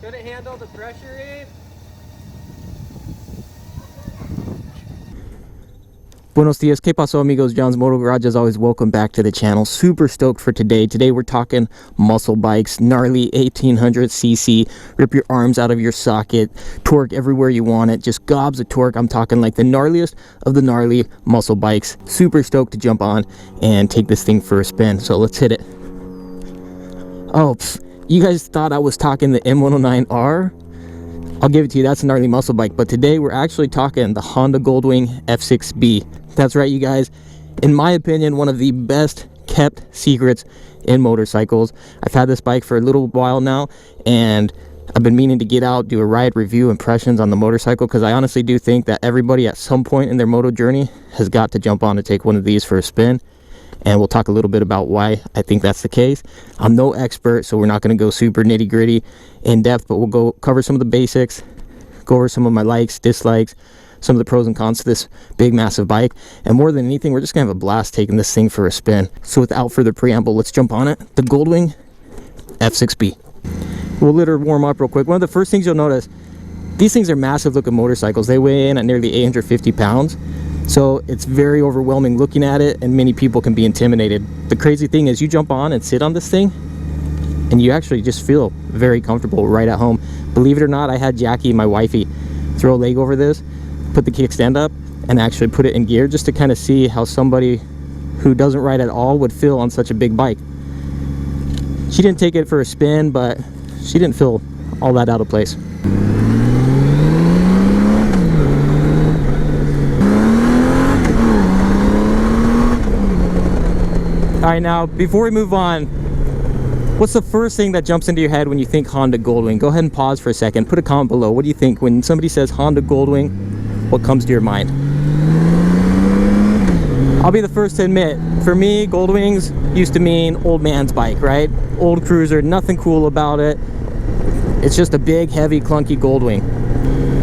Could it handle the pressure, Abe? Buenos dias, ¿qué pasó, amigos? John's Moto Garage, as always, welcome back to the channel. Super stoked for today. Today we're talking muscle bikes, gnarly 1800cc, rip your arms out of your socket, torque everywhere you want it, just gobs of torque. I'm talking like the gnarliest of the gnarly muscle bikes. Super stoked to jump on and take this thing for a spin, so let's hit it. Oh, you guys thought I was talking the M109R? I'll give it to you, that's a gnarly muscle bike, but today we're actually talking the Honda Goldwing F6B. That's right, you guys. In my opinion, one of the best kept secrets in motorcycles. I've had this bike for a little while now, and I've been meaning to get out, do a ride review, impressions on the motorcycle, because I honestly do think that everybody at some point in their moto journey has got to jump on and take one of these for a spin. And we'll talk a little bit about why I think that's the case. I'm no expert, so we're not going to go super nitty gritty in depth, but we'll go cover some of the basics, go over some of my likes, dislikes, some of the pros and cons to this big massive bike, and more than anything, we're just gonna have a blast taking this thing for a spin. So without further preamble, let's jump on it. The Goldwing F6B. We'll let her warm up real quick. One of the first things you'll notice, these things are massive looking motorcycles. They weigh in at nearly 850 pounds. So it's very overwhelming looking at it, and many people can be intimidated. The crazy thing is you jump on and sit on this thing and you actually just feel very comfortable right at home. Believe it or not, I had Jackie, my wifey, throw a leg over this, put the kickstand up, and actually put it in gear just to kind of see how somebody who doesn't ride at all would feel on such a big bike. She didn't take it for a spin, but she didn't feel all that out of place. All right, now before we move on, what's the first thing that jumps into your head when you think Honda Goldwing? Go ahead and pause for a second, put a comment below. What do you think when somebody says Honda Goldwing? What comes to your mind? I'll be the first to admit, for me, Goldwings used to mean old man's bike, right? Old cruiser, nothing cool about it. It's just a big, heavy, clunky Goldwing.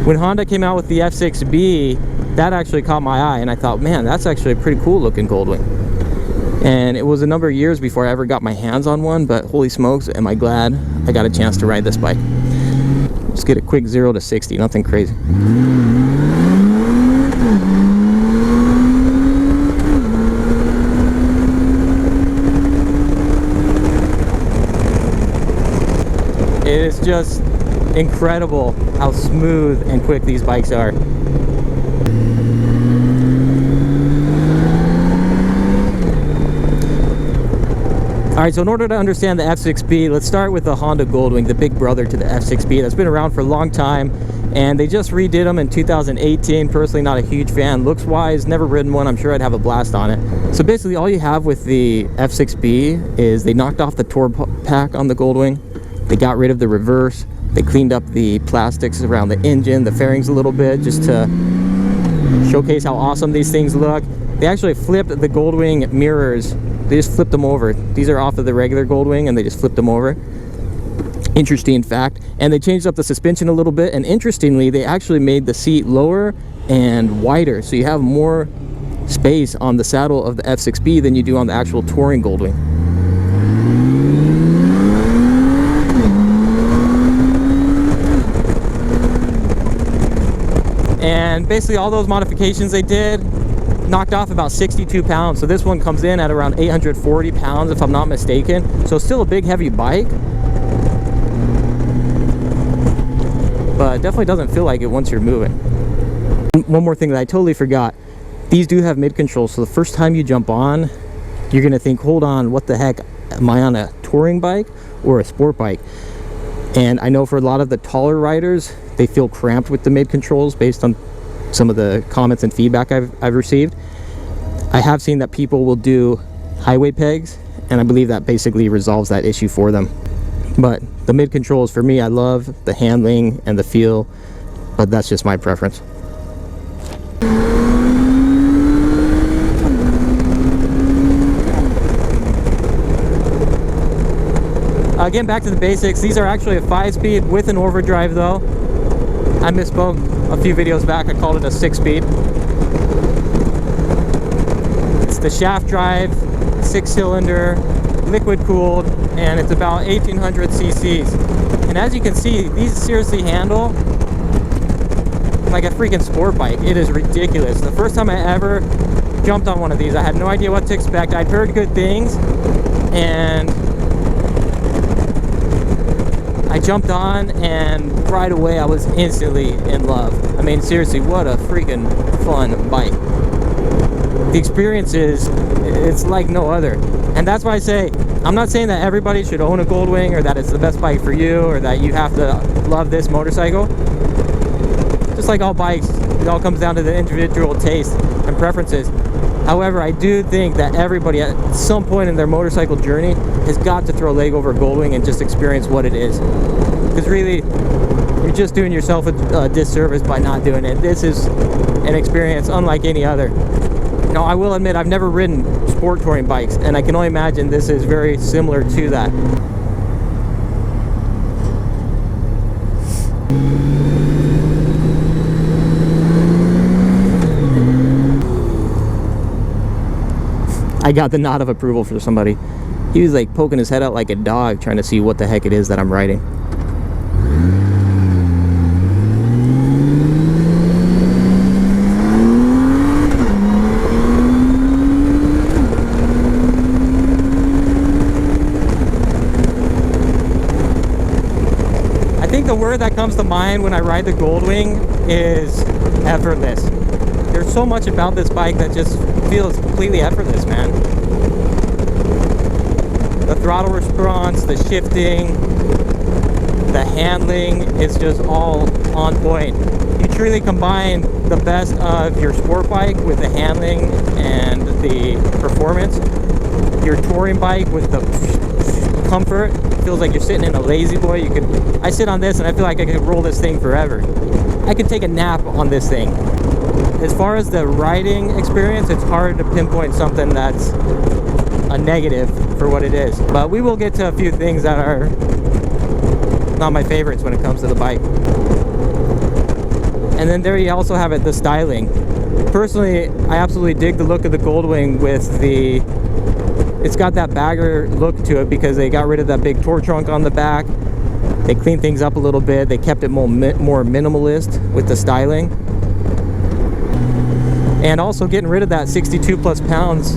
When Honda came out with the F6B, that actually caught my eye, and I thought, man, that's actually a pretty cool looking Goldwing. And it was a number of years before I ever got my hands on one, but holy smokes, am I glad I got a chance to ride this bike. Just get a quick 0 to 60, nothing crazy. It is just incredible how smooth and quick these bikes are. Alright, so in order to understand the F6B, let's start with the Honda Goldwing, the big brother to the F6B that's been around for a long time, and they just redid them in 2018. Personally, not a huge fan. Looks wise, never ridden one. I'm sure I'd have a blast on it. So basically all you have with the F6B is they knocked off the torque pack on the Goldwing. They got rid of the reverse. They cleaned up the plastics around the engine, the fairings a little bit, just to showcase how awesome these things look. They actually flipped the Goldwing mirrors. They just flipped them over. These are off of the regular Goldwing, and they just flipped them over. Interesting fact. And they changed up the suspension a little bit, and interestingly, they actually made the seat lower and wider, so you have more space on the saddle of the F6B than you do on the actual touring Goldwing. And basically all those modifications they did knocked off about 62 pounds. So this one comes in at around 840 pounds if I'm not mistaken. So still a big heavy bike, but definitely doesn't feel like it once you're moving. One more thing that I totally forgot, these do have mid controls. So the first time you jump on, you're gonna think, hold on, what the heck, am I on a touring bike or a sport bike? And I know for a lot of the taller riders, they feel cramped with the mid controls based on some of the comments and feedback I've received. I have seen that people will do highway pegs, and I believe that basically resolves that issue for them. But the mid controls, for me, I love the handling and the feel, but that's just my preference. Again, back to the basics. These are actually a 5-speed with an overdrive though. I misspoke a few videos back. I called it a 6-speed. It's the shaft drive, 6-cylinder, liquid cooled, and it's about 1800 cc's. And as you can see, these seriously handle like a freaking sport bike. It is ridiculous. The first time I ever jumped on one of these, I had no idea what to expect. I'd heard good things, and I jumped on, and right away I was instantly in love. I mean, seriously, what a freaking fun bike. The experience it's like no other. And that's why I say, I'm not saying that everybody should own a Goldwing, or that it's the best bike for you, or that you have to love this motorcycle. Just like all bikes, it all comes down to the individual taste and preferences. However, I do think that everybody at some point in their motorcycle journey has got to throw a leg over a Goldwing and just experience what it is. Because really, you're just doing yourself a disservice by not doing it. This is an experience unlike any other. Now, I will admit, I've never ridden sport touring bikes, and I can only imagine this is very similar to that. I got the nod of approval for somebody. He was like poking his head out like a dog, trying to see what the heck it is that I'm riding. I think the word that comes to mind when I ride the Goldwing is effortless. There's so much about this bike that just feels completely effortless, man. The throttle response, the shifting, the handling is just all on point. You truly combine the best of your sport bike with the handling and the performance. Your touring bike with the comfort. It feels like you're sitting in a lazy boy. I sit on this and I feel like I could roll this thing forever. I could take a nap on this thing. As far as the riding experience, it's hard to pinpoint something that's a negative for what it is. But we will get to a few things that are not my favorites when it comes to the bike. And then there you also have it, the styling. Personally, I absolutely dig the look of the Goldwing with the... It's got that bagger look to it because they got rid of that big tour trunk on the back. They cleaned things up a little bit. They kept it more minimalist with the styling. And also getting rid of that 62 plus pounds.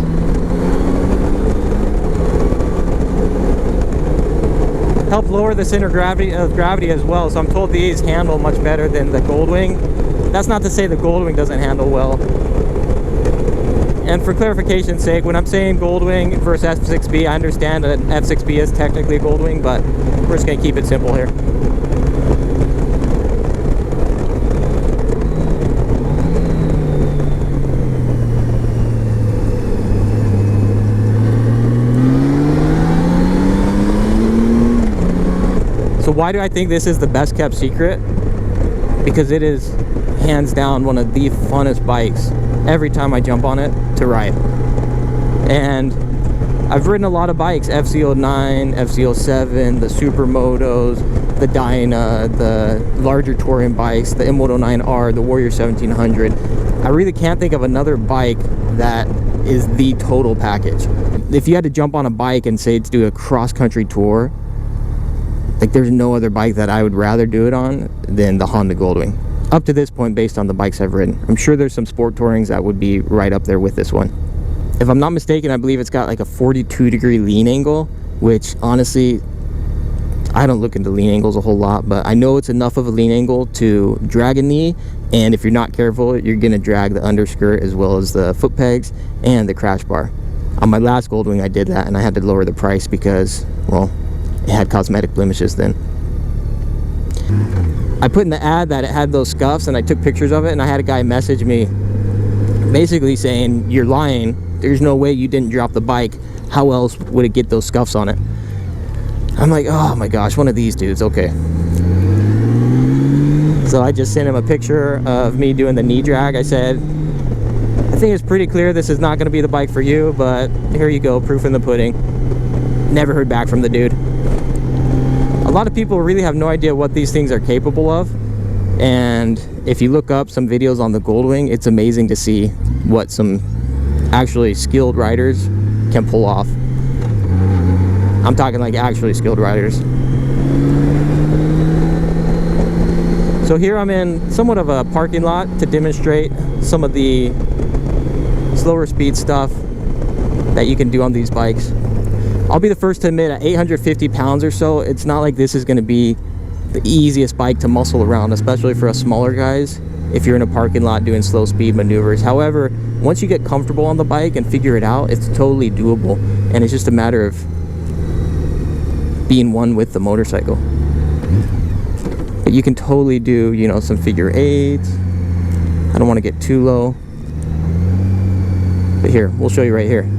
Help lower the center of gravity as well. So I'm told these handle much better than the Goldwing. That's not to say the Goldwing doesn't handle well. And for clarification's sake, when I'm saying Goldwing versus F6B, I understand that F6B is technically a Goldwing, but we're just going to keep it simple here. So why do I think this is the best kept secret? Because it is hands down one of the funnest bikes every time I jump on it to ride. And I've ridden a lot of bikes, FZ09, FZ07, the Supermotos, the Dyna, the larger touring bikes, the M109R, the Warrior 1700. I really can't think of another bike that is the total package. If you had to jump on a bike and say to do a cross-country tour, like there's no other bike that I would rather do it on than the Honda Goldwing. Up to this point, based on the bikes I've ridden. I'm sure there's some sport tourings that would be right up there with this one. If I'm not mistaken, I believe it's got like a 42-degree lean angle, which honestly, I don't look into lean angles a whole lot, but I know it's enough of a lean angle to drag a knee, and if you're not careful, you're gonna drag the underskirt as well as the foot pegs and the crash bar. On my last Goldwing, I did that, and I had to lower the price because, well, it had cosmetic blemishes then. I put in the ad that it had those scuffs, and I took pictures of it, and I had a guy message me basically saying, you're lying, there's no way you didn't drop the bike, how else would it get those scuffs on it? I'm like, oh my gosh, one of these dudes, okay. So I just sent him a picture of me doing the knee drag. I said, I think it's pretty clear this is not going to be the bike for you, but here you go, proof in the pudding. Never heard back from the dude. A lot of people really have no idea what these things are capable of, and if you look up some videos on the Goldwing, it's amazing to see what some actually skilled riders can pull off. I'm talking like actually skilled riders. So here I'm in somewhat of a parking lot to demonstrate some of the slower speed stuff that you can do on these bikes. I'll be the first to admit, at 850 pounds or so, it's not like this is going to be the easiest bike to muscle around, especially for us smaller guys if you're in a parking lot doing slow speed maneuvers. However, once you get comfortable on the bike and figure it out, it's totally doable, and it's just a matter of being one with the motorcycle. But you can totally do, you know, some figure eights. I don't want to get too low, but here, we'll show you right here.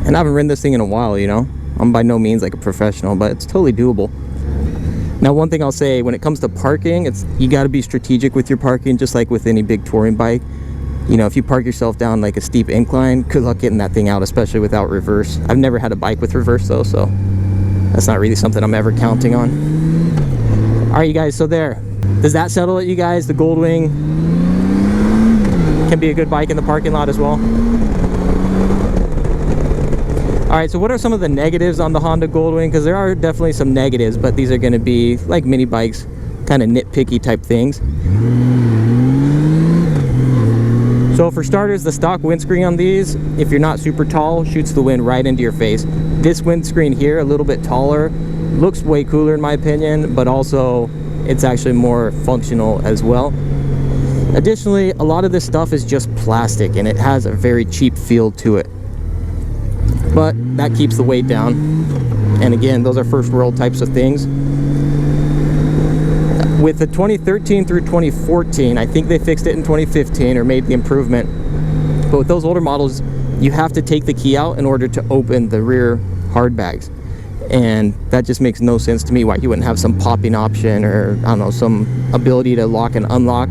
And I haven't ridden this thing in a while, you know. I'm by no means like a professional, but it's totally doable. Now, one thing I'll say, when it comes to parking, you got to be strategic with your parking, just like with any big touring bike. You know, if you park yourself down like a steep incline, good luck getting that thing out, especially without reverse. I've never had a bike with reverse though, so that's not really something I'm ever counting on. All right, you guys, so there. Does that settle it, you guys? The Goldwing can be a good bike in the parking lot as well. All right, so what are some of the negatives on the Honda Goldwing? Because there are definitely some negatives, but these are going to be like mini bikes, kind of nitpicky type things. So for starters, the stock windscreen on these, if you're not super tall, shoots the wind right into your face. This windscreen here, a little bit taller, looks way cooler in my opinion, but also it's actually more functional as well. Additionally, a lot of this stuff is just plastic and it has a very cheap feel to it. But that keeps the weight down. And again, those are first world types of things. With the 2013 through 2014, I think they fixed it in 2015 or made the improvement. But with those older models, you have to take the key out in order to open the rear hard bags. And that just makes no sense to me why you wouldn't have some popping option or, I don't know, some ability to lock and unlock.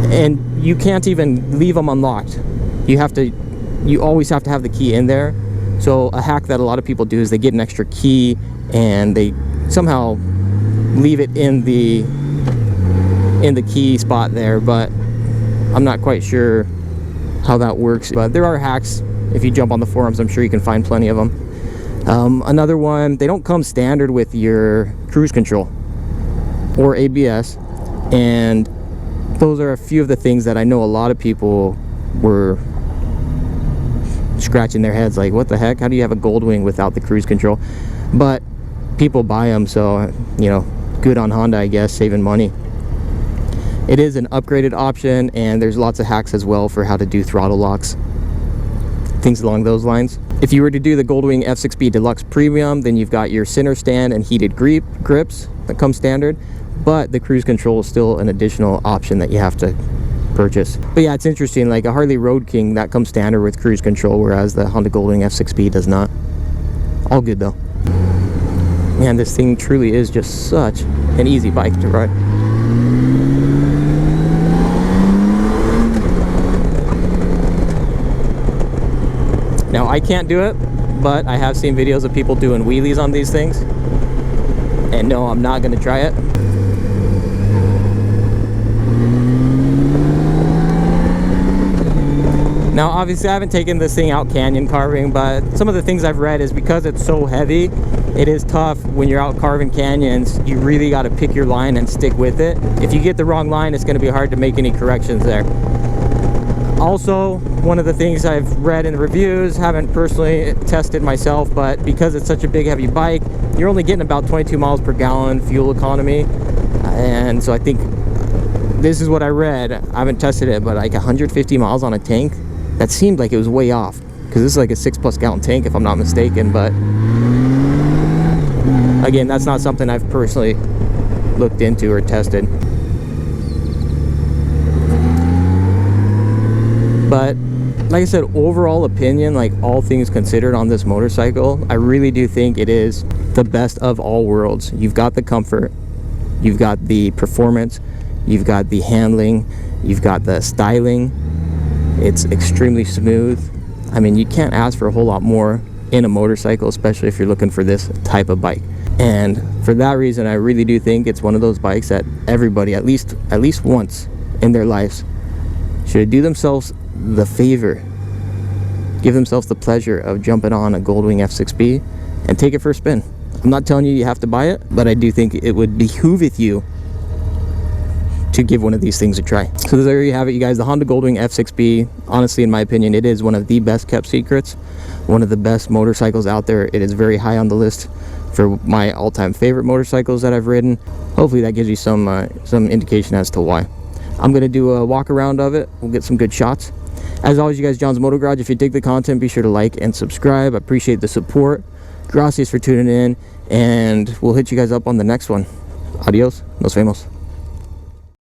And you can't even leave them unlocked. You always have to have the key in there. So a hack that a lot of people do is they get an extra key and they somehow leave it in the key spot there, but I'm not quite sure how that works. But there are hacks. If you jump on the forums, I'm sure you can find plenty of them. Another one, they don't come standard with your cruise control or ABS, and those are a few of the things that I know a lot of people were scratching their heads like, what the heck, how do you have a Goldwing without the cruise control? But people buy them, so, you know, good on Honda, I guess, saving money. It is an upgraded option, and there's lots of hacks as well for how to do throttle locks, things along those lines. If you were to do the Goldwing F6B Deluxe Premium, then you've got your center stand and heated grips that come standard, but the cruise control is still an additional option that you have to purchase. But yeah, it's interesting, like a Harley Road King, that comes standard with cruise control, whereas the Honda Goldwing F6B does not. All good though. Man, this thing truly is just such an easy bike to ride. Now, I can't do it, but I have seen videos of people doing wheelies on these things, and no, I'm not going to try it. Now, obviously, I haven't taken this thing out canyon carving, but some of the things I've read is because it's so heavy, it is tough when you're out carving canyons. You really got to pick your line and stick with it. If you get the wrong line, it's going to be hard to make any corrections there. Also, one of the things I've read in the reviews, haven't personally tested myself, but because it's such a big heavy bike, you're only getting about 22 miles per gallon fuel economy. And so I think this is what I read. I haven't tested it, but like 150 miles on a tank, that seemed like it was way off, because this is like a 6+ gallon tank if I'm not mistaken. But again, that's not something I've personally looked into or tested. But like I said, overall opinion, like all things considered on this motorcycle, I really do think it is the best of all worlds. You've got the comfort, you've got the performance, you've got the handling, you've got the styling. It's extremely smooth. I mean, you can't ask for a whole lot more in a motorcycle, especially if you're looking for this type of bike. And for that reason, I really do think it's one of those bikes that everybody, at least once in their lives, should do themselves the favor, give themselves the pleasure of jumping on a Goldwing F6B and take it for a spin. I'm not telling you have to buy it, but I do think it would behooveth you to give one of these things a try. So there you have it, you guys, the Honda Goldwing F6B. Honestly, in my opinion, it is one of the best kept secrets, one of the best motorcycles out there. It is very high on the list for my all-time favorite motorcycles that I've ridden. Hopefully that gives you some indication as to why. I'm gonna do a walk around of it. We'll get some good shots. As always, you guys, John's Moto Garage, if you dig the content, be sure to like and subscribe. I appreciate the support. Gracias for tuning in, and we'll hit you guys up on the next one. Adios, nos vemos.